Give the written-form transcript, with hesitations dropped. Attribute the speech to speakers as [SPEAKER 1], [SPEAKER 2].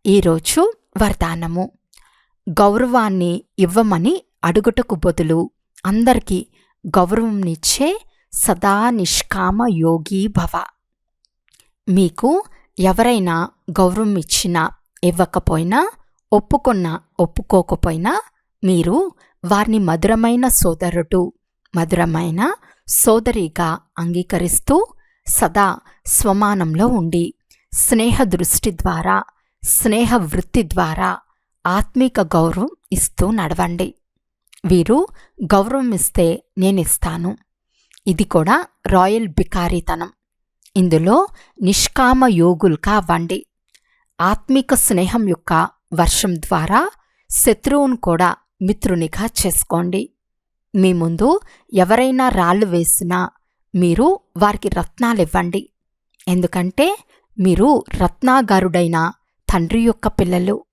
[SPEAKER 1] ఈరోజు వరదానము. గౌరవాన్ని ఇవ్వమని అడుగుటకు బదులు అందరికీ గౌరవంనిచ్చే సదా నిష్కామ యోగి భవ. మీకు ఎవరైనా గౌరవం ఇచ్చినా ఇవ్వకపోయినా, ఒప్పుకోకపోయినా మీరు వారిని మధురమైన సోదరుడు, మధురమైన సోదరిగా అంగీకరిస్తూ సదా స్వమానంలో ఉండి స్నేహ దృష్టి ద్వారా, స్నేహ వృత్తి ద్వారా ఆత్మిక గౌరవం ఇస్తూ నడవండి. వీరు గౌరవం ఇస్తే నేనిస్తాను. ఇది కూడా రాయల్ బికారితనం. ఇందులో నిష్కామ యోగులుగా అవ్వండి. ఆత్మిక స్నేహం యొక్క వర్షం ద్వారా శత్రువును కూడా మిత్రునిగా చేసుకోండి. మీ ముందు ఎవరైనా రాళ్ళు వేసినా మీరు వారికి రత్నాలివ్వండి. ఎందుకంటే మీరు రత్నాగారుడైన తండ్రి యొక్క పిల్లలు.